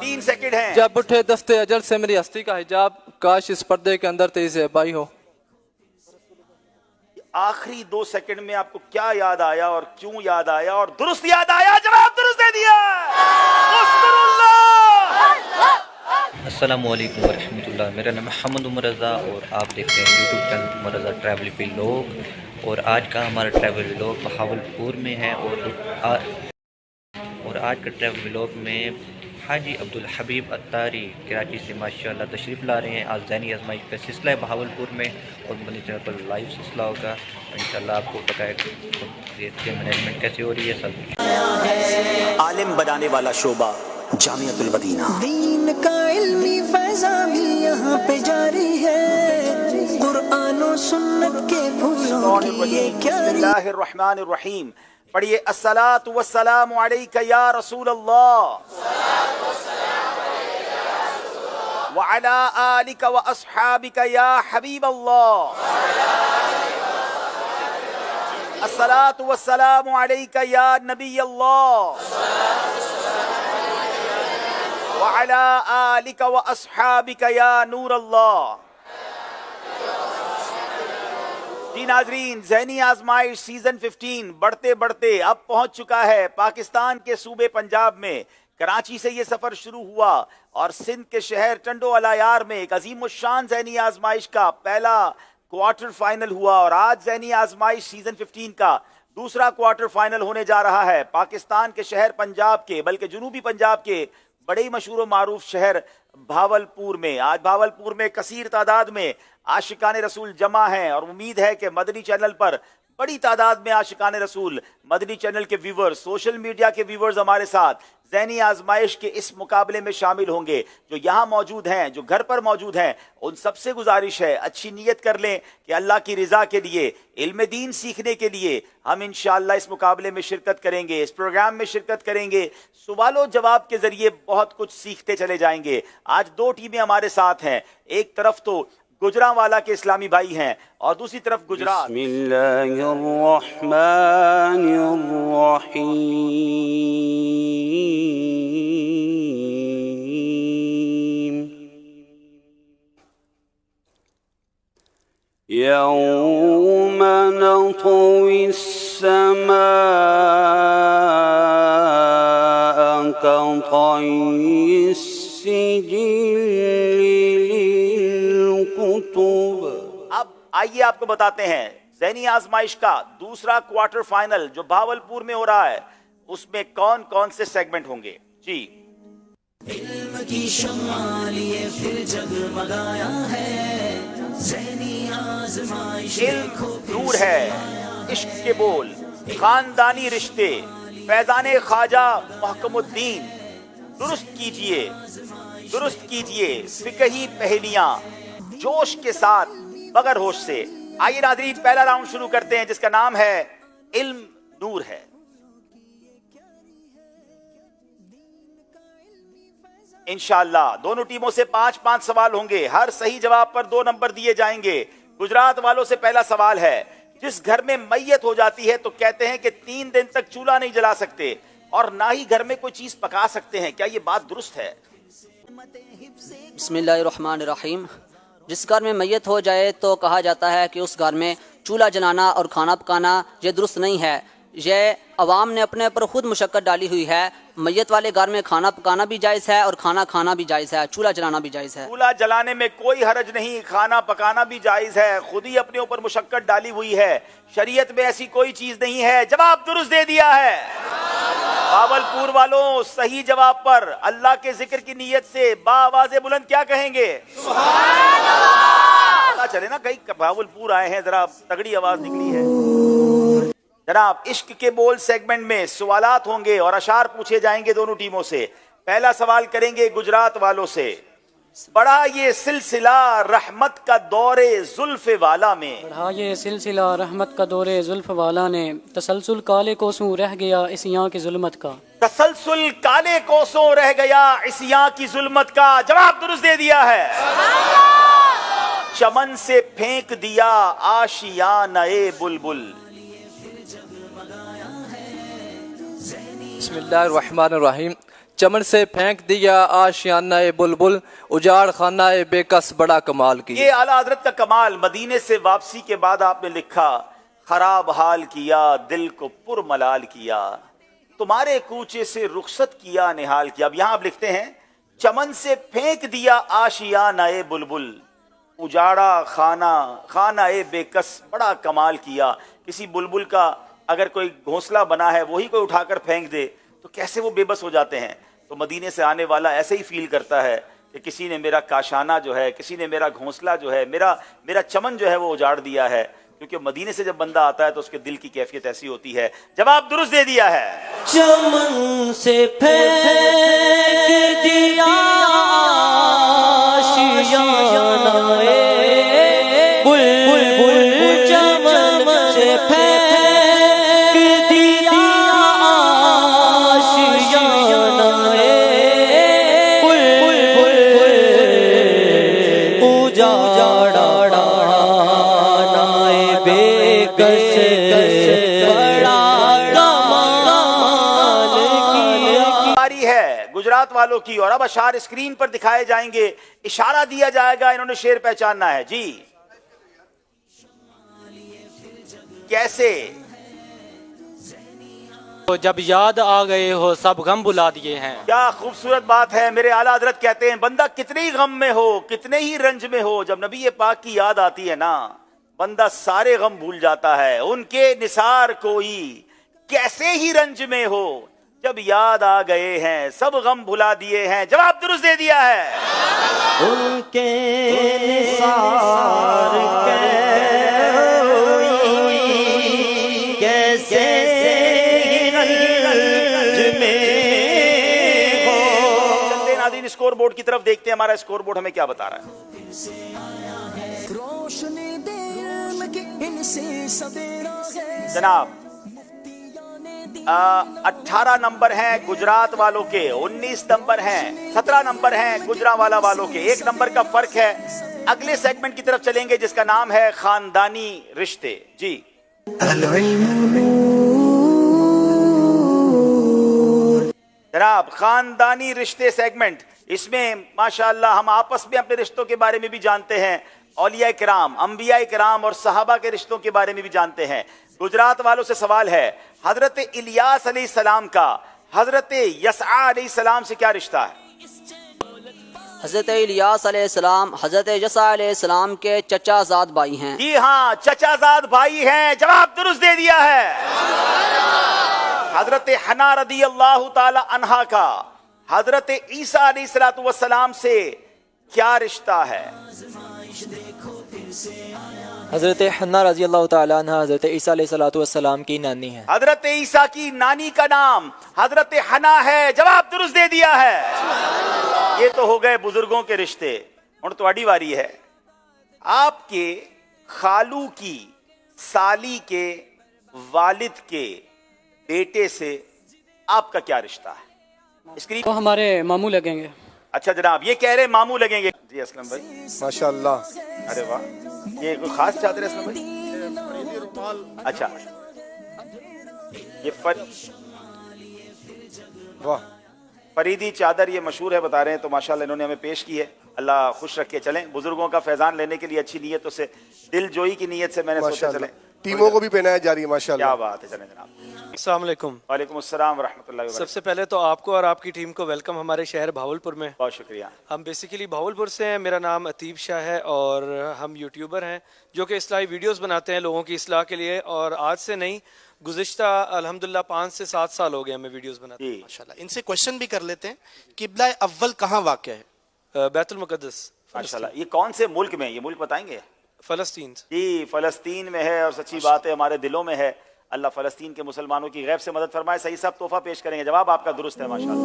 3 second हैं। जब उठे दस्ते अजल से मेरी हस्ती का हिजाब, काश इस पर्दे के अंदर तेरी ज़ेबाई हो। आखिरी 2 सेकंड में आपको क्या याद आया और क्यों याद आया और दुरुस्त याद आया? जवाब दुरुस्त दे दिया। अस्सलामु अलैकुम वरहमतुल्लाह। मेरा नाम है मोहम्मद उमर रज़ा और आप देख रहे हैं यूट्यूब चैनल उमर रज़ा ट्रैवल व्लॉग। और आज का हमारा ट्रैवल व्लॉग बहावलपुर में है और आज का ट्रैवल व्लॉग में हाजी अब्दुल हबीब अत्तारी कराची से माशाल्लाह तशरीफ़ ला रहे हैं। आज ज़ैनी आज़माइश का सिलसिला है बहावलपुर में और मदनी चैनल पर लाइव सिलसिला होगा। इंशाल्लाह आपको पता है कि मैनेजमेंट कैसे हो रही है सब। आलिम बनाने वाला शोबा जामियतुल मदीना, दीन का इल्मी फैज़ान भी यहाँ पे जारी है, कुरान और सुन्नत के फूलों की ये क्यारी। बिस्मिल्लाहिर्रहमानिर्रहीम। पढ़िए अस्सलातु वस्सलामु अलैका या रसूल अल्लाह व अला आलिका व अस्हाबिका या हबीब अल्लाह। अस्सलातु वस्सलामु अलैका या नबी अल्लाह व अला आलिका व अस्हाबिका या नूर अल्लाह। जी नाजरीन, ज़ैनी आजमाइश सीजन 15 बढ़ते बढ़ते अब पहुंच चुका है पाकिस्तान के सूबे पंजाब में। कराची से ये सफर शुरू हुआ और सिंध के शहर टंडो अलायार में एक अजीमुश्शान ज़ैनी आजमाइश का पहला क्वार्टर फाइनल हुआ और आज ज़ैनी आजमाइश सीजन 15 का दूसरा क्वार्टर फाइनल होने जा रहा है पाकिस्तान के शहर पंजाब के, बल्कि जुनूबी पंजाब के बड़े ही मशहूर मारूफ शहर भावलपुर में। आज भावलपुर में कसीर तादाद में आशिकान रसूल जमा हैं और उम्मीद है कि मदनी चैनल पर बड़ी तादाद में आशिकान रसूल, मदनी चैनल के व्यूवर्स, सोशल मीडिया के व्यूवर्स हमारे साथ ज़ैनी आजमाइश के इस मुकाबले में शामिल होंगे। जो यहाँ मौजूद हैं, जो घर पर मौजूद हैं, उन सबसे गुजारिश है अच्छी नीयत कर लें कि अल्लाह की रज़ा के लिए, इल्म दीन सीखने के लिए हम इंशाअल्लाह इस मुकाबले में शिरकत करेंगे, इस प्रोग्राम में शिरकत करेंगे। सवालों जवाब के जरिए बहुत कुछ सीखते चले जाएंगे। आज 2 टीमें हमारे साथ हैं। एक तरफ तो गुजरांवाला के इस्लामी भाई हैं और दूसरी तरफ गुजरात। यौम नत्वी अस्समाअ कतय्यि सिजिल। अब आइए आपको बताते हैं ज़ैनी आजमाइश का दूसरा क्वार्टर फाइनल जो भावलपुर में हो रहा है उसमें कौन कौन से सेगमेंट होंगे। जी, इल्म की शम्मा लिए फिर जगमगाया है, ज़ैनी आज़माइश इल्म नूर है, इश्क के बोल, खानदानी रिश्ते, फैज़ाने ख्वाजा महकमुद्दीन। दुरुस्त कीजिए फिकही पहेलियां जोश के साथ बगैर होश से। आइए नाज़रीन, पहला राउंड शुरू करते हैं जिसका नाम है इल्म नूर है। इंशाअल्लाह दोनों टीमों से 5-5 सवाल होंगे। हर सही जवाब पर 2 नंबर दिए जाएंगे। गुजरात वालों से पहला सवाल है, जिस घर में मैयत हो जाती है तो कहते हैं कि 3 दिन तक चूल्हा नहीं जला सकते और ना ही घर में कोई चीज पका सकते हैं, क्या ये बात दुरुस्त है? बिस्मिल्लाहिर्रहमानिर्रहीम। जिस घर में मैयत हो जाए तो कहा जाता है कि उस घर में चूल्हा जलाना और खाना पकाना ये दुरुस्त नहीं है। ये अवाम ने अपने पर खुद मुशक्कत डाली हुई है। मैयत वाले घर में खाना पकाना भी जायज़ है और खाना खाना भी जायज़ है, चूल्हा जलाना भी जायज़ है। चूल्हा जलाने में कोई हरज नहीं, खाना पकाना भी जायज़ है। खुद ही अपने ऊपर मुशक्कत डाली हुई है, शरीयत में ऐसी कोई चीज नहीं है। जवाब दुरुस्त दे दिया है। भावलपुर वालों, सही जवाब पर अल्लाह के जिक्र की नीयत से बाआवाज़े बुलंद क्या कहेंगे? सुभान अल्लाह। पता चले ना कहीं भावलपुर आए हैं, जरा तगड़ी आवाज निकली है। जनाब, इश्क के बोल सेगमेंट में सवालात होंगे और अशार पूछे जाएंगे दोनों टीमों से। पहला सवाल करेंगे गुजरात वालों से। बड़ा ये सिलसिला रहमत का दौरे जुल्फ़े वाला में, बढ़ा ये सिलसिला रहमत का दौरे जुल्फ़ वाला ने, तसलसल काले कोसों रह गया इस यहाँ की जुल्मत का। तसलसल काले कोसों रह गया इस यहाँ की जुल्मत का। जवाब दुरुस्त दे दिया है। चमन से फेंक दिया आशियाना-ए बुलबुल। बिस्मिल्लाहिर्रहमानिर्रहीम। चमन से फेंक दिया आशियाना बुलबुल, उजाड़ खाना बेकस बड़ा कमाल की। ये आला हजरत का कमाल। मदीने से वापसी के बाद आपने लिखा, खराब हाल किया दिल को पुरमलाल किया, तुम्हारे कूचे से रुखसत किया निहाल किया। अब यहां आप लिखते हैं, चमन से फेंक दिया आशियाना बुलबुल, उजाड़ा खाना बेकस बड़ा कमाल किया। किसी बुलबुल का अगर कोई घोंसला बना है वही कोई उठाकर फेंक दे तो कैसे वो बेबस हो जाते हैं। तो मदीने से आने वाला ऐसे ही फील करता है कि किसी ने मेरा काशाना जो है, किसी ने मेरा घोंसला जो है, मेरा चमन जो है वो उजाड़ दिया है। क्योंकि मदीने से जब बंदा आता है तो उसके दिल की कैफियत ऐसी होती है। जवाब दुरुस्त दे दिया है। चमन से फेंक दिया आशियाना बुलबुल, चमन से फेंक दिया आशियाना बुलबुल, उजाड़ा बेकस बड़ा कमाल किया। बारी है गुजरात वालों की और अब अशार स्क्रीन पर दिखाए जाएंगे, इशारा दिया जाएगा, इन्होंने शेर पहचानना है। जी कैसे? तो जब याद आ गए हो सब गम भुला दिए हैं। क्या खूबसूरत बात है। मेरे आला हजरत कहते हैं, बंदा कितने ही गम में हो, कितने ही रंज में हो, जब नबी पाक की याद आती है ना, बंदा सारे गम भूल जाता है। उनके निसार कोई कैसे ही रंज में हो, जब याद आ गए हैं सब गम भुला दिए हैं। जवाब दुरुस्त दे दिया है। उनके निसार कैसे रंज में हो। चलते नाज़रीन स्कोर बोर्ड की तरफ देखते हैं, हमारा स्कोर बोर्ड हमें क्या बता रहा है। जनाब 18 नंबर हैं गुजरात वालों के, 19 नंबर हैं, 17 नंबर हैं गुजरांवाला वालों के। 1 नंबर का फर्क है। अगले सेगमेंट की तरफ चलेंगे जिसका नाम है खानदानी रिश्ते। जी जनाब खानदानी रिश्ते सेगमेंट, इसमें माशाअल्लाह हम आपस में अपने रिश्तों के बारे में भी जानते हैं, औलिया किराम, अंबिया किराम और सहाबा के रिश्तों के बारे में भी जानते हैं। गुजरात वालों से सवाल है, हजरत इलियास अलैहिस्सलाम का हजरत यसआ अलैहिस्सलाम से क्या रिश्ता है? हज़रत इलियास अलैहिस्सलाम हज़रत यसा अलैहिस्सलाम के चचाजाद भाई हैं। जी हाँ, चचाजाद भाई हैं। जवाब दुरुस्त दे दिया है। हजरत हन्ना रदी अल्लाह ताला अन्हा का हजरत ईसा अलैहिस्सलातु वस्सलाम से क्या रिश्ता है? हज़रत हन्ना रज़ी अल्लाह ताला अन्हा हज़रत ईसा अलैहिस्सलातु वस्सलाम की नानी है। हजरत ईसा की नानी का नाम हजरत हन्ना है। जवाब दुरुस्त दे दिया है। ये तो हो गए बुजुर्गों के रिश्ते। हुण तुहाडी वारी है। आपके खालू की साली के वालिद के बेटे से आपका क्या रिश्ता है? स्क्रीन तो हमारे मामू लगेंगे। अच्छा जनाब, ये कह रहे मामू लगेंगे। जी असलम भाई माशाअल्लाह। अरे वाह, ये कोई खास चादर है असलम भाई? अच्छा, ये वाह, फरीदी चादर ये मशहूर है बता रहे हैं, तो माशाल्लाह इन्होंने हमें पेश की है। अल्लाह खुश रखे। चलें, बुजुर्गों का फैजान लेने के लिए अच्छी नीयतों से, दिल जोई की नीयत से मैंने सोचा चलें, टीमों को भी पहनाया जा रही है माशाल्लाह। क्या बात है। चलें जनाब। अस्सलाम वालेकुम। वालेकुम अस्सलाम व रहमतुल्लाहि व बरकातहू। सबसे पहले तो आपको और आपकी टीम को वेलकम हमारे शहर भावलपुर में। बहुत शुक्रिया। हम बेसिकली भावलपुर से हैं। मेरा नाम अतीब शाह है और हम यूट्यूबर हैं जो कि इस्लाही वीडियोस बनाते हैं लोगों की इस्लाह के लिए। और आज से नहीं, गुज़िश्ता अल्हम्दुलिल्लाह 5 से 7 साल हो गए हमें वीडियोस बनाते हैं। माशाल्लाह। इनसे क्वेश्चन भी कर लेते हैं, किबला अव्वल कहाँ वाक़ है? बैतुल मुक़द्दस। माशाल्लाह। ये कौन से मुल्क में? ये मुल्क बताएंगे? फ़लस्तीन। जी, फ़लस्तीन में है और सच्ची बात है हमारे दिलों में है। अल्लाह फ़लस्तीन के मुसलमानों की गैब से मदद फरमाए। सही सब तोहफा पेश करेंगे। जवाब आपका दुरुस्त है माशाल्लाह।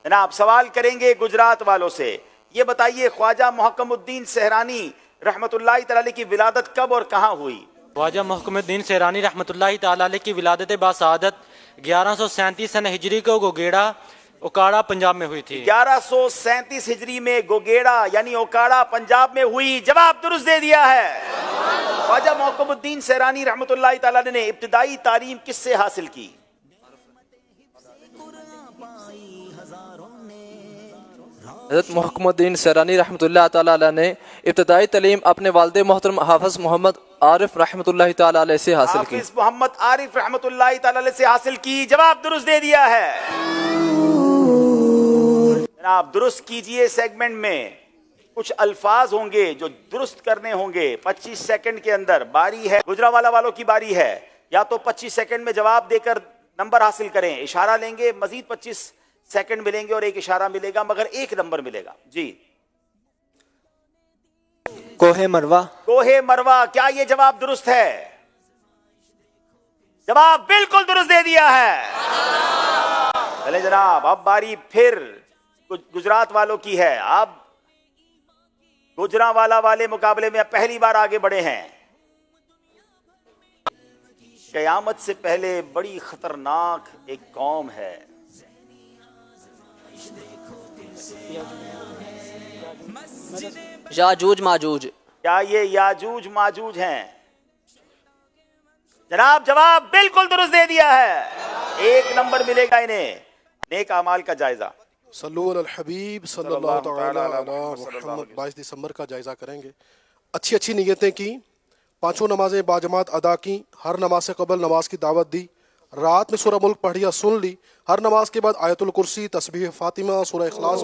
जनाब सवाल करेंगे गुजरात वालों से। ये बताइए, ख्वाजा मुहक्कमुद्दीन सहरानी रहमतुल्लाहि तआला अलैह की विलादत कब और कहाँ हुई? ख्वाजा मुहक्कमुद्दीन सहरानी रहमतुल्लाहि तआला अलैह की विलादत बासआदत 1137 सन हिजरी को गोगेड़ा ओकाड़ा पंजाब में हुई थी। 1137 हिजरी में गोगेड़ा यानी ओकाड़ा पंजाब में हुई। जवाब दुरुस्त दे दिया है। ख्वाजा मुहक्कमुद्दीन सहरानी रहमतुल्लाहि तआला ने इब्तिदाई तालीम किससे हासिल की? حضرت محکم الدین سیرانی رحمۃ اللہ تعالیٰ علیہ نے ابتدائی تعلیم اپنے والد محترم حافظ محمد عارف رحمۃ اللہ تعالیٰ علیہ سے حاصل کی. حافظ محمد عارف رحمۃ اللہ تعالیٰ علیہ سے حاصل کی. جواب درست دے دیا ہے. جناب درست کیجئے. سیگمنٹ میں کچھ الفاظ ہوں گے جو درست کرنے ہوں گے 25 سیکنڈ کے اندر. باری ہے گجرانوالہ والوں کی باری ہے. یا تو 25 سیکنڈ میں جواب دے کر نمبر حاصل کریں. اشارہ لیں گے, مزید 25 سیکنڈ ملیں گے اور ایک اشارہ ملے گا, مگر ایک نمبر ملے گا. جی کوہ مروا. کوہ مروا. کیا یہ جواب درست ہے؟ جواب بالکل درست دے دیا ہے. چلے جناب اب باری پھر گجرات والوں کی ہے. اب گجرانوالہ والے مقابلے میں پہلی بار آگے بڑھے ہیں. قیامت سے پہلے بڑی خطرناک ایک قوم ہے. یاجوج ماجوج. کیا یہ یاجوج ماجوج ہیں؟ جناب جواب بالکل درست دے دیا ہے. ایک نمبر ملے گا انہیں. نیک اعمال کا جائزہ. صلو علی الحبیب صلی اللہ تعالی علی محمد. 22 دسمبر کا جائزہ کریں گے. اچھی اچھی نیتیں کی, پانچوں نمازیں باجماعت ادا کی, ہر نماز سے قبل نماز کی دعوت دی, رات میں سورہ ملک پڑھ یا سن لی, ہر نماز کے بعد آیت الکرسی, تسبیح فاطمہ, سورہ اخلاص.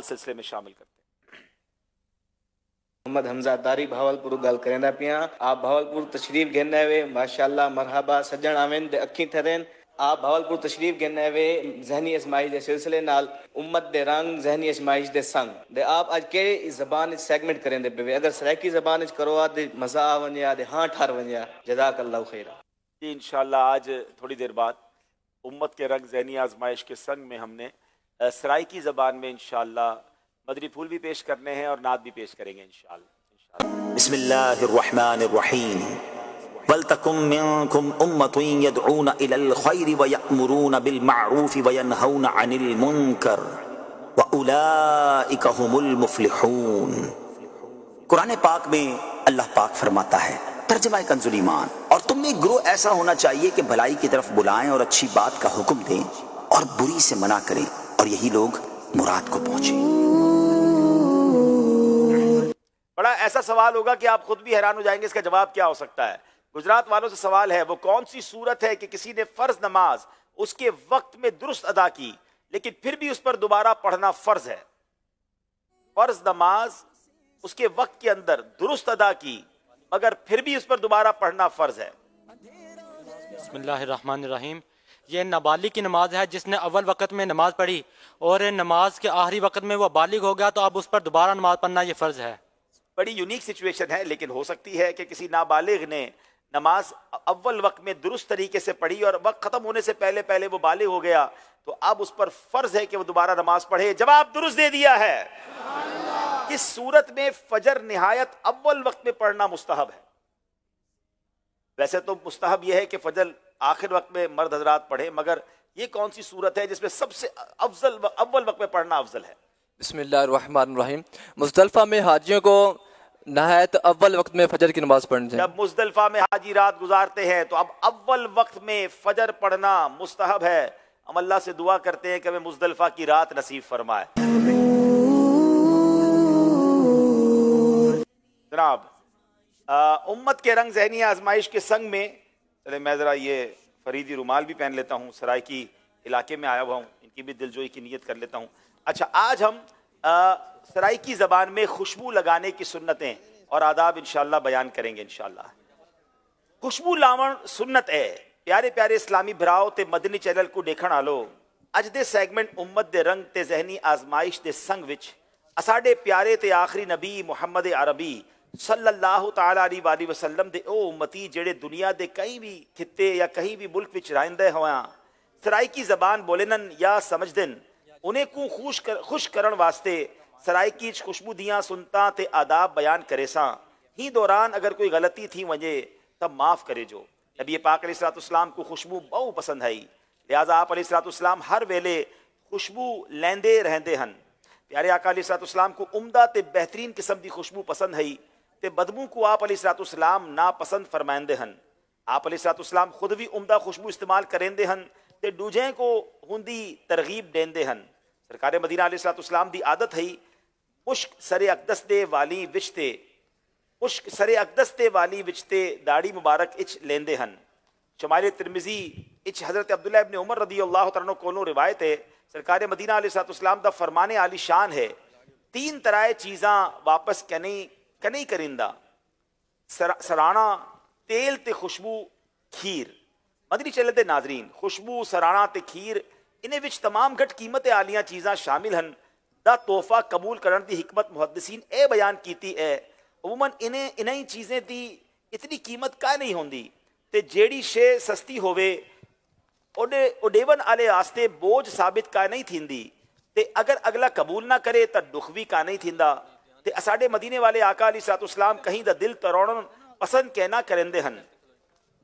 سلسلے میں شامل کرتے ہیں. محمد حمزہ داری بھاولپور گل کریندا پیا. آپ بھاولپور تشریف گھنے ہوئے ماشاءاللہ مرحبا سجن آوین دے اکھی تھرین. آپ بھاولپور تشریف گھنے ہوئے ذہنی ازمائش دے سلسلے نال امت دے رنگ ذہنی ازمائش دے سنگ دے آپ اج کے زبان سیگمنٹ کریں دے پے. اگر سرائکی زبان کروا دے مزہ آ ونیا دے ہاں ٹھار ونیا. جزاک اللہ خیرہ. جی انشاءاللہ آج تھوڑی دیر بعد امت کے رنگ ذہنی آزمائش کے سنگ میں ہم نے سرائکی زبان میں انشاءاللہ مدری پھول بھی پیش کرنے ہیں اور نعت بھی پیش کریں گے انشاءاللہ. بسم اللہ الرحمن الرحیم. وَلْتَكُمْ مِنْكُمْ أُمَّةٌ يَدْعُونَ إِلَى الْخَيْرِ وَيَأْمُرُونَ بِالْمَعْرُوفِ وَيَنْهَوْنَ عَنِ الْمُنْكَرِ وَأُولَئِكَ هُمُ الْمُفْلِحُونَ. قرآن پاک میں اللہ پاک فرماتا ہے ترجمہ کنزُ الایمان. اور تم میں ایک گروہ ایسا ہونا چاہیے کہ بھلائی کی طرف بلائیں اور اچھی بات کا حکم دیں اور بری سے منع کریں، اور یہی لوگ مراد کو پہنچے. بڑا ایسا سوال ہوگا کہ آپ خود بھی حیران ہو جائیں گے اس کا جواب کیا ہو سکتا ہے. گجرات والوں سے سوال ہے، وہ کون سی صورت ہے کہ کسی نے فرض نماز اس کے وقت میں درست ادا کی لیکن پھر بھی اس پر دوبارہ پڑھنا فرض ہے؟ فرض نماز اس کے وقت کے اندر درست ادا کی مگر پھر بھی اس پر دوبارہ پڑھنا فرض ہے. بسم اللہ الرحمن الرحیم. یہ نابالغ کی نماز ہے جس نے اول وقت میں نماز پڑھی اور نماز کے آخری وقت میں وہ بالغ ہو گیا تو اب اس پر دوبارہ نماز پڑھنا یہ فرض ہے. بڑی یونیک سچویشن ہے، لیکن ہو سکتی ہے کہ کسی نابالغ نے نماز اول وقت میں درست طریقے سے پڑھی اور وقت ختم ہونے سے پہلے پہلے وہ بالغ ہو گیا تو اب اس پر فرض ہے کہ وہ دوبارہ نماز پڑھے. جواب درست دے دیا ہے. کس صورت میں فجر نہایت اول وقت میں پڑھنا مستحب ہے؟ ویسے تو مستحب یہ ہے کہ فجر آخر وقت میں مرد حضرات پڑھے، مگر یہ کون سی صورت ہے جس میں سب سے افضل اول وقت میں پڑھنا افضل ہے؟ بسم اللہ الرحمن الرحیم. مزدلفہ میں حاجیوں کو نہایت اول وقت میں فجر کی نماز پڑھنی چاہیے. جب مزدلفہ میں حاجی رات گزارتے ہیں تو اب اول وقت میں فجر پڑھنا مستحب ہے. ہم اللہ سے دعا کرتے ہیں کہ ہمیں مزدلفہ کی رات نصیب فرمائے. جناب امت کے رنگ ذہنی آزمائش کے سنگ میں چلے میں ذرا یہ فریدی رومال بھی پہن لیتا ہوں، سرائکی علاقے میں آیا ہوا ہوں، ان کی بھی دلجوئی کی نیت کر لیتا ہوں. اچھا، آج ہم سرائکی زبان میں خوشبو لگانے کی سنتیں اور آداب انشاءاللہ بیان کریں گے انشاءاللہ. خوشبو لاون سنت ہے. پیارے پیارے اسلامی بھراؤ تے مدنی چینل کو دیکھن آلو، اج دے سیگمنٹ امت دے رنگ تے ذہنی آزمائش دے سنگ وچ اساڈے پیارے تے آخری نبی محمد عربی صلی اللہ تعالی علیہ وآلہ وسلم دے او امتی جڑے دنیا دے کہیں بھی خطے یا کہیں بھی ملک وچ رائندے ہویاں سرائکی زبان بولنن یا سمجھدن، انہیں کو خوش کرن واسطے سرائکی خوشبو دیاں سنتاں تے آداب بیان کرے ساں. ہی دوران اگر کوئی غلطی تھی وجہ تب معاف کرے. جو نبی پاک علیہ السلام کو خوشبو بہت پسند ہے، لہٰذا آپ علیہ السلام ہر ویلے خوشبو لیندے رہندے ہن. پیارے آقا علیہ السلام کو عمدہ تے بہترین قسم دی خوشبو پسند ہے تے بدبو کو آپ علیہ السلام ناپسند فرمائندے ہن. آپ علیہ السلام خود بھی عمدہ خوشبو استعمال کریندے ہن تے دوجیں کو ہندی ترغیب دیندے ہن. سرکار مدینہ علیہ السلام دی عادت ہے مشک سر اقدس دے والی وچتے مشک سر اقدس دے والی وچتے داڑھی مبارک اچ لیندے ہن. شمائل ترمذی اچ حضرت عبداللہ ابن عمر رضی اللہ تعالیٰ کو روایت ہے، سرکار مدینہ علیہ السلام دا فرمان عالی شان ہے، 3 طرح چیزاں واپس کنی کرندہ، سرانا، تیل تے خوشبو، کھیر. مدنی چینل دے ناظرین، خوشبو، سرانا تے کھیر انہیں وچ تمام گھٹ قیمت آلیاں چیزاں شامل ہن. دا تحفہ قبول کرن دی حکمت محدثین اے بیان کیتی ہے عموماً انہیں چیزیں دی اتنی قیمت کا نہیں ہوندی تے جیڑی شے سستی ہووے اوڈیون آلے آستے بوجھ ثابت کا نہیں تھیندی تے اگر اگلا قبول نہ کرے تا دکھ کا نہیں تھیندا. تے اساڈے مدینے والے آقا علیہ السلام کہیں دا دل تروڑن پسند کہنا کرندے ہن.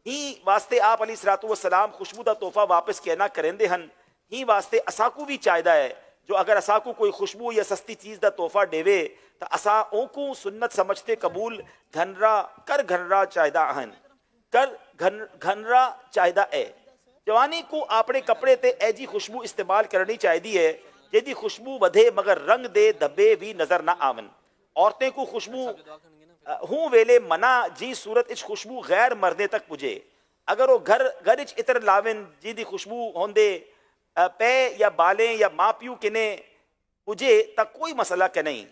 ہی واسطے آپ علیہ السلام خوشبو دا تحفہ واپس کہنا کرندے ہن. ہی واسطے اساکو بھی چاہیدہ ہے جو اگر اساکو کوئی خوشبو یا سستی چیز دا تحفہ دیوے تا اسا اونکو سنت سمجھتے قبول گھنرا چاہیدہ ہن گھنرا چاہیدہ ہے. جوانی کو اپنے کپڑے تے ایجی خوشبو استعمال کرنی چاہیدی ہے جیدی خوشبو بدھے مگر رنگ دے دبے بھی نظر نہ آون. عورتیں کو خوشبو ہوں ویلے منع جی صورت اچ خوشبو غیر مردے تک پجے. اگر وہ گھر اچ اتر لاون جی دی خوشبو ہوندے پے یا بالیں یا ماں پیو کنے پجے تا کوئی مسئلہ کہ نہیں.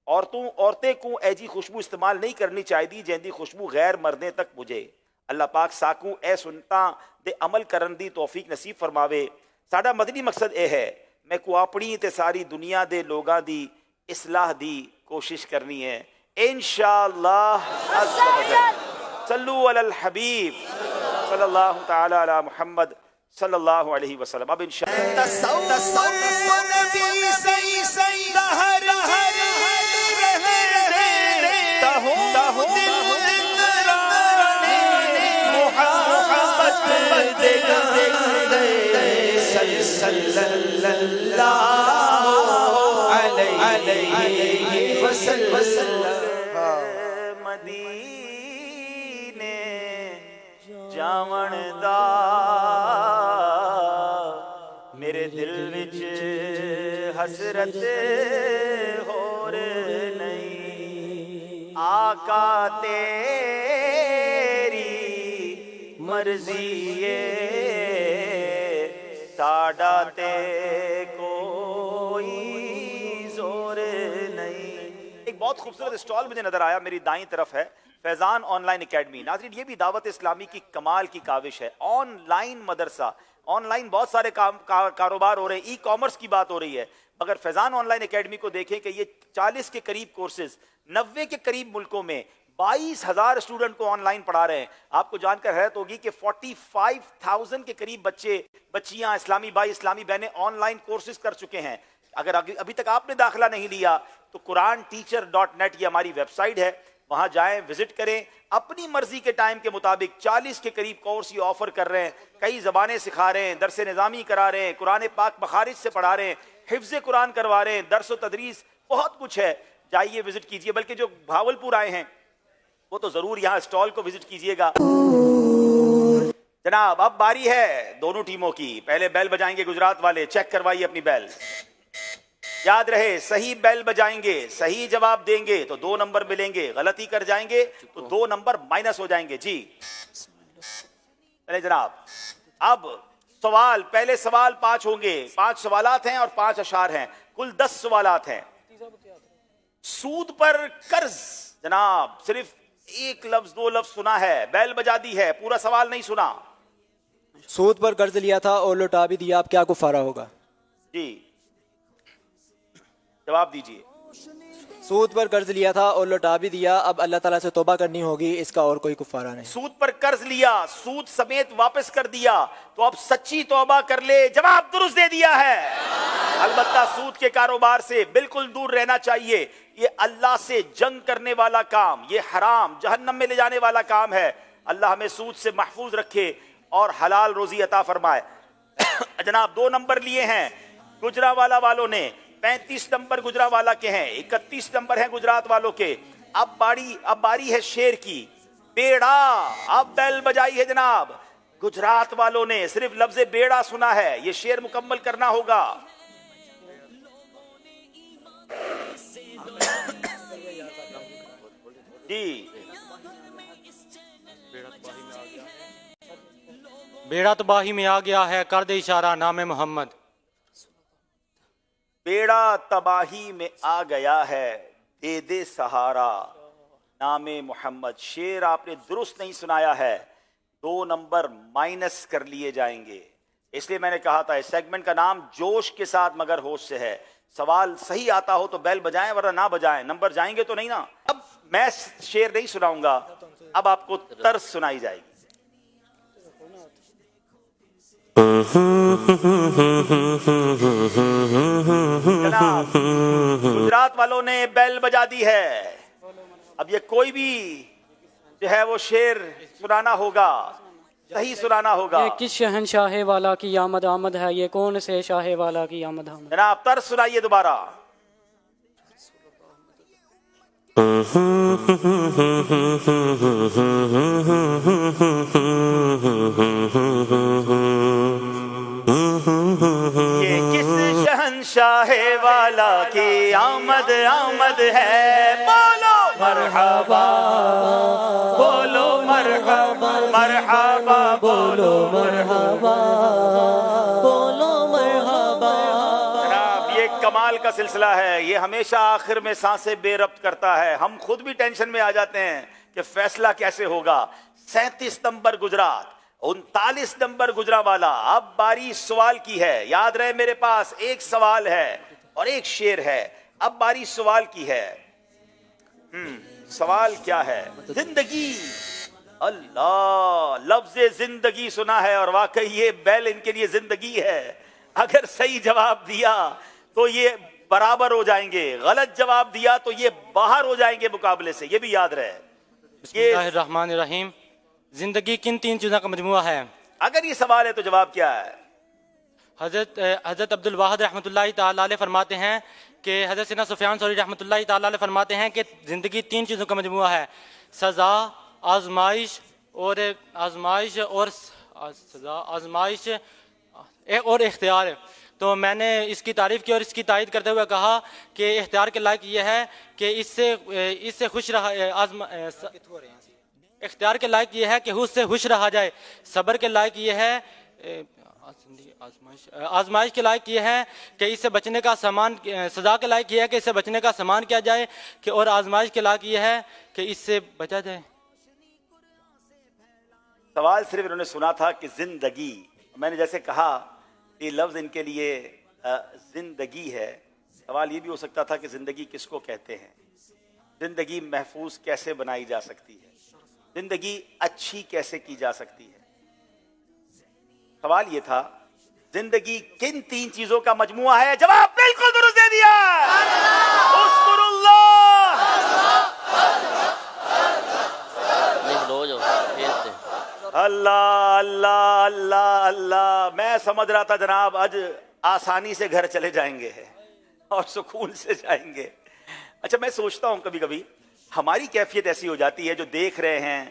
عورتیں کو ایجی خوشبو استعمال نہیں کرنی چاہیدی جن دی خوشبو غیر مردے تک پجے. اللہ پاک ساکوں اے سنتاں دے عمل کرن دی توفیق نصیب فرماوے. ساڈا مدنی مقصد اے ہے میں کو اپنی تے ساری دنیا دے لوگاں دی اصلاح دی کوشش کرنی ہے انشاءاللہ. صلو علی الحبیب صلی اللہ تعالی علی محمد صلی اللہ علیہ وسلم. اب انشاءاللہ صلی اللہ علیہ وسلم. مدینے ਜਾਵਣ ਦਾ ਮੇਰੇ ਦਿਲ ਵਿੱਚ ਹਸਰਤ ਹੋਰ ਨਹੀਂ ਆਕਾ ਤੇਰੀ ਮਰਜ਼ੀ ਏ ਸਾਡਾ ਤੇ कोई जोर नहीं। एक बहुत खूबसूरत स्टॉल मुझे नजर आया, मेरी दाईं तरफ है फैजान ऑनलाइन एकेडमी। नाज़रीन ये भी दावत इस्लामी की कमाल की काविश है। ऑनलाइन मदरसा, ऑनलाइन बहुत सारे कारोबार हो रहे हैं, ई कॉमर्स की बात हो रही है, मगर फैजान ऑनलाइन एकेडमी को देखें कि ये 40 के करीब कोर्सेज 90 के करीब मुल्कों में 22,000 स्टूडेंट को ऑनलाइन पढ़ा रहे हैं। आपको जानकर हैरत होगी कि 45,000 के करीब बच्चे बच्चियां इस्लामी भाई इस्लामी बहनें ऑनलाइन कोर्सेज कर चुके हैं। अगर अभी तक आपने दाखिला नहीं लिया तो quranteacher.net ये हमारी वेबसाइट है, वहां जाएं, विजिट करें। अपनी मर्जी के टाइम के मुताबिक 40 के करीब कोर्स ये ऑफर कर रहे हैं। कई जबानें सिखा रहे हैं, दरस निज़ामी करा रहे हैं, कुरान पाक मखारिज से पढ़ा रहे हैं, हिफ्ज़ कुरान करवा रहे हैं, दरस व तदरीस, बहुत कुछ है। जाइए विजिट कीजिए। बल्कि जो भावलपुर आए हैं वो तो जरूर यहाँ स्टॉल को विजिट कीजिएगा। जनाब अब बारी है दोनों टीमों की। पहले बेल बजाएंगे गुजरात वाले, चेक करवाइए अपनी बेल। याद रहे सही बेल बजाएंगे, सही जवाब देंगे तो 2 नंबर मिलेंगे, गलती कर जाएंगे तो 2 नंबर माइनस हो जाएंगे। जी चले जनाब, अब सवाल, पहले सवाल 5 होंगे, 5 सवालात हैं और 5 अशार हैं, कुल 10 सवालात हैं। सूद पर कर्ज, जनाब सिर्फ एक लफ्ज 2 लफ्ज सुना है, बैल बजा दी है, पूरा सवाल नहीं सुना। सूद पर कर्ज लिया था और लौटा भी दिया, अब क्या कुफारा होगा? जी जवाब दीजिए। सूद पर कर्ज लिया था और लौटा भी दिया, अब अल्लाह ताला से तौबा करनी होगी, इसका और कोई कुफारा नहीं। सूद पर कर्ज लिया, सूद समेत वापस कर दिया, तो अब सच्ची तौबा कर ले। जवाब दुरुस्त दे दिया है। अलबत्ता सूद के कारोबार से बिल्कुल दूर रहना चाहिए। ये अल्लाह से जंग करने वाला काम, ये हराम, जहन्नम में ले जाने वाला काम है। अल्लाह हमें सूद से महफूज रखे और हलाल रोजी अता फरमाए। जनाब 2 नंबर लिए हैं गुजरावाला वालों ने, 35 नंबर गुजरावाला के हैं, 31 नंबर हैं गुजरात वालों के। अब बारी है शेर की। बेड़ा, अब बेल बजाई है जनाब। गुजरात वालों ने सिर्फ लफ्ज बेड़ा सुना है, ये शेर मुकम्मल करना होगा। जी बेड़ा तबाही में आ गया है, कर दे इशारा नामे मोहम्मद। बेड़ा तबाही में आ गया है, दे दे सहारा नामे मोहम्मद। शेर आपने दुरुस्त नहीं सुनाया है, 2 नंबर माइनस कर लिए जाएंगे। इसलिए मैंने कहा था इस सेगमेंट का नाम जोश के साथ मगर होश से है। सवाल सही आता हो तो बेल बजाएं, वरना ना बजाएं, नंबर जाएंगे तो नहीं ना। अब मैं शेर नहीं सुनाऊंगा, अब आपको तर्ज सुनाई जाएगी। जनाब गुजरात वालों ने बेल बजा दी है। अब ये कोई भी जो है वो शेर सुनाना होगा, सही सुनाना होगा। ये किस शहनशाह वाला की आमद आमद है, ये कौन से शाह वाला की आमद आमद। जनाब तर्ज सुनाइए दोबारा। ये किस शहंशाह वाला की आमद आमद है, बोलो मरहबा, बोलो मरहबा, मरहबा, बोलो मरहबा, बोलो मरहबा। जनाब ये कमाल का सिलसिला है, ये हमेशा आखिर में सांसें बेरब्त करता है। हम खुद भी टेंशन में आ जाते हैं कि फैसला कैसे होगा। 37 नंबर गुजरात, 39 नंबर गुजरावाला। अब बारी सवाल की है। याद रहे मेरे पास एक सवाल है और एक शेर है। अब बारी सवाल की है। सवाल क्या है? जिंदगी। अल्लाह, लफ्ज जिंदगी सुना है और वाकई ये बैल इनके लिए जिंदगी है। अगर सही जवाब दिया तो ये बराबर हो जाएंगे, गलत जवाब दिया तो ये बाहर हो जाएंगे मुकाबले से, ये भी याद रहे। बिस्मिल्लाहिर्रहमानिर्रहीम। जिंदगी किन 3 चीज़ों का मजमुआ है? अगर ये सवाल है तो जवाब क्या है? हजरत अब्दुल वाहिद रहमतुल्लाहि ताला अलैह फरमाते हैं कि हजरत सैयदना सुफियान सौरी रहमतुल्लाहि ताला अलैह फरमाते हैं कि जिंदगी 3 चीज़ों का मजमुआ है, सज़ा, आजमाइश اور آزمائش اور سزا، آزمائش اور اختیار ہے۔ تو میں نے اس کی تعریف کی اور اس کی تائید کرتے ہوئے کہا کہ اختیار کے لائق یہ ہے کہ اس سے خوش رہا، اختیار کے لائق یہ ہے کہ اس سے خوش رہا جائے، صبر کے لائق یہ ہے، آزمائش کے لائق یہ ہے کہ اس سے بچنے کا سامان، سزا کے لائق یہ ہے کہ اس سے بچنے کا سامان کیا جائے، کہ اور آزمائش کے لائق یہ ہے کہ اس سے بچا جائے۔ سوال صرف انہوں نے سنا تھا کہ زندگی، میں نے جیسے کہا یہ لفظ ان کے لیے زندگی ہے، سوال یہ بھی ہو سکتا تھا کہ زندگی کس کو کہتے ہیں، زندگی محفوظ کیسے بنائی جا سکتی ہے، زندگی اچھی کیسے کی جا سکتی ہے۔ سوال یہ تھا زندگی کن تین چیزوں کا مجموعہ ہے؟ جواب بالکل درست دے دیا، اذکر اللہ اللہ اللہ اللہ۔ میں سمجھ رہا تھا جناب آج آسانی سے گھر چلے جائیں گے اور سکون سے جائیں گے۔ اچھا میں سوچتا ہوں کبھی کبھی ہماری کیفیت ایسی ہو جاتی ہے، جو دیکھ رہے ہیں،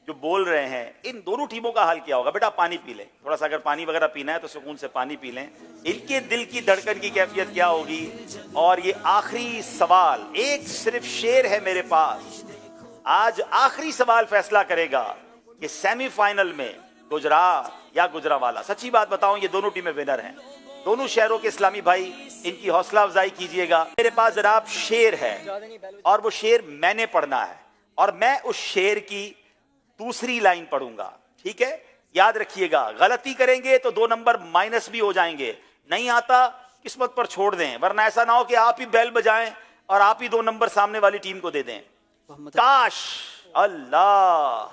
جو بول رہے ہیں، ان دونوں ٹیموں کا حال کیا ہوگا؟ بیٹا پانی پی لیں، تھوڑا سا اگر پانی وغیرہ پینا ہے تو سکون سے پانی پی لیں۔ ان کے دل کی دھڑکن کی کیفیت کیا ہوگی؟ اور یہ آخری سوال، ایک صرف شعر ہے میرے پاس، آج آخری سوال فیصلہ کرے گا کہ سیمی فائنل میں گجرات یا گجرانوالہ۔ سچی بات بتاؤں یہ دونوں ٹیمیں ونر ہیں، دونوں شہروں کے اسلامی بھائی ان کی حوصلہ افزائی کیجئے گا۔ میرے پاس جناب شعر ہے اور وہ شعر میں نے پڑھنا ہے، اور میں اس شعر کی دوسری لائن پڑھوں گا، ٹھیک ہے؟ یاد رکھیے گا، غلطی کریں گے تو 2 نمبر مائنس بھی ہو جائیں گے، نہیں آتا قسمت پر چھوڑ دیں، ورنہ ایسا نہ ہو کہ آپ ہی بیل بجائیں اور آپ ہی 2 نمبر سامنے والی ٹیم کو دے دیں۔ کاش، اللہ،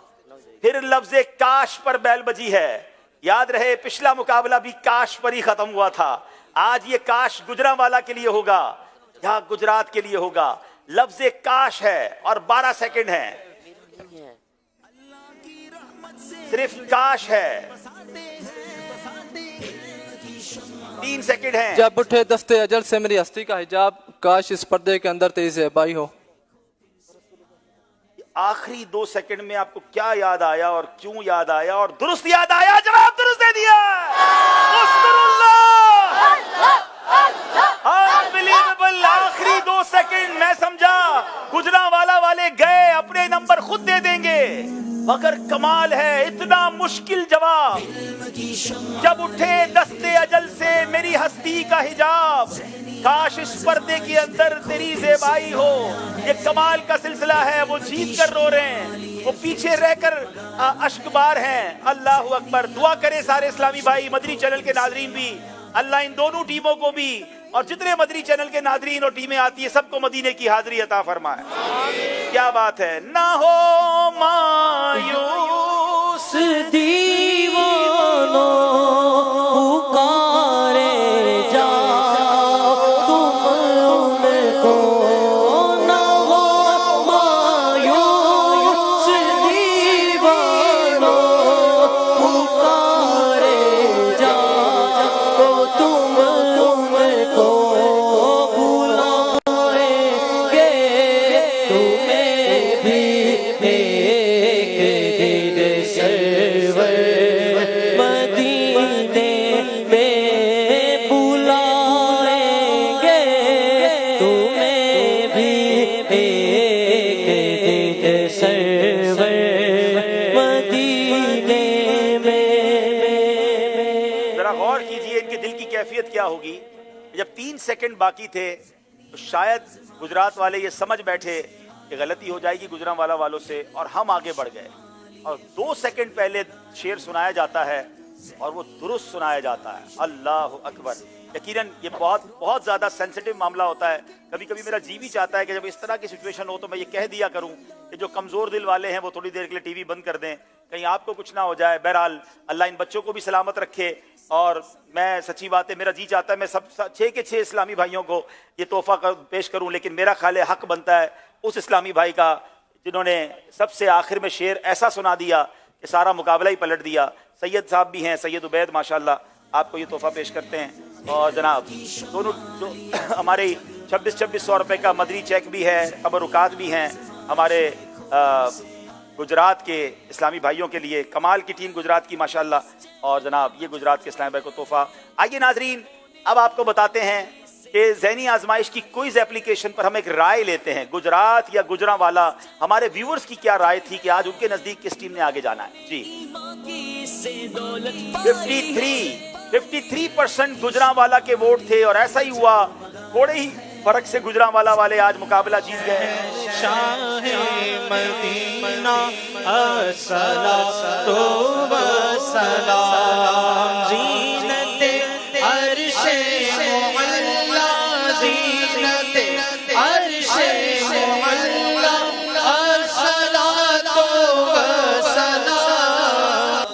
پھر لفظ کاش پر بیل بجی ہے۔ یاد رہے پچھلا مقابلہ بھی کاش پر ہی ختم ہوا تھا، آج یہ کاش گجرانوالہ کے لیے ہوگا یا گجرات کے لیے ہوگا۔ لفظ کاش ہے اور 12 سیکنڈ ہے، صرف کاش ہے، 3 سیکنڈ ہیں۔ جب اٹھے دستے اجل سے میری ہستی کا حجاب، کاش اس پردے کے اندر تیری زیبائی ہو۔ آخری 2 سیکنڈ میں آپ کو کیا یاد آیا اور کیوں یاد آیا اور درست یاد آیا؟ جواب درست دے دیا، اذکر اللہ، انبلیویبل۔ آخری 2 سیکنڈ میں سمجھا گجرانوالہ والے گئے، اپنے نمبر خود دے دیں گے، مگر کمال ہے اتنا مشکل جواب۔ جب اٹھے دستے اجل سے میری ہستی کا حجاب، کاش اس پردے کے اندر تیری زیبائی ہو۔ یہ کمال کا سلسلہ ہے، وہ جیت کر رو رہے ہیں، وہ پیچھے رہ کر اشک بار ہیں۔ اللہ اکبر۔ دعا کرے سارے اسلامی بھائی، مدنی چینل کے ناظرین بھی، اللہ ان دونوں ٹیموں کو بھی اور جتنے مدنی چینل کے ناظرین اور ٹیمیں آتی ہیں سب کو مدینے کی حاضری عطا فرمائے۔ کیا بات ہے۔ نہ ہو مایوس دیوانوں پکارے جا تم ان کو، نہ ہو مایوس دیوانوں پکارے جا تم ان کو بلائیں گے تمہیں بھی ایک دن سرور مدینے میں بلائیں گے تمہیں بھی ایک دن سرور مدینے میں۔ ذرا غور کیجئے ان کے دل کی کیفیت کیا ہوگی۔ جب 3 سیکنڈ باقی تھے تو شاید گجرات والے یہ سمجھ بیٹھے کہ غلطی ہو جائے گی گجرانوالہ والوں سے، اور ہم آگے بڑھ گئے، اور 2 سیکنڈ پہلے شعر سنایا جاتا ہے اور وہ درست سنایا جاتا ہے۔ اللہ اکبر۔ یقیناً یہ بہت زیادہ سینسیٹیو معاملہ ہوتا ہے، کبھی کبھی میرا جی بھی چاہتا ہے کہ جب اس طرح کی سچویشن ہو تو میں یہ کہہ دیا کروں کہ جو کمزور دل والے ہیں وہ تھوڑی دیر کے لیے ٹی وی بند کر دیں، کہیں آپ کو کچھ نہ ہو جائے۔ بہرحال اللہ ان بچوں کو بھی سلامت رکھے، اور میں سچی بات ہے میرا جی چاہتا ہے میں سب 6 کے 6 اسلامی بھائیوں کو یہ تحفہ پیش کروں، لیکن میرا خیال ہے حق بنتا ہے اس اسلامی بھائی کا جنہوں نے سب سے آخر میں شعر ایسا سنا دیا کہ سارا مقابلہ ہی پلٹ دیا۔ سید صاحب بھی ہیں، سید عبید، ماشاءاللہ آپ کو یہ تحفہ پیش کرتے ہیں، اور جناب دونوں جو ہمارے 2600 روپے کا مدنی چیک بھی ہے، تبرکات بھی ہیں، ہمارے गुजरात के इस्लामी भाइयों के लिए, कमाल की टीम गुजरात की माशाल्लाह, और जनाब ये गुजरात के इस्लामी भाई को तोहफा। आइए नाजरीन, अब आपको बताते हैं कि ज़हनी आजमाइश की क्विज एप्लीकेशन पर हम एक राय लेते हैं। गुजरात या गुजरांवाला, हमारे व्यूअर्स की क्या राय थी कि आज उनके नजदीक किस टीम ने आगे जाना है। जी 53% गुजरांवाला के वोट थे और ऐसा ही हुआ, थोड़े ही फर्क से गुजरांवाला वाले आज मुकाबला जीत गए।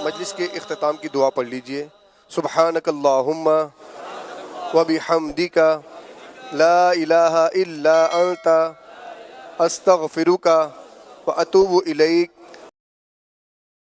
मजलिस के इख्तिताम की दुआ पढ़ लीजिए। सुब्हानकल्लाहुम्मा व बिहम्दिका ला इलाहा इल्ला अंता अस्तगफिरुका व अतूबु इलैक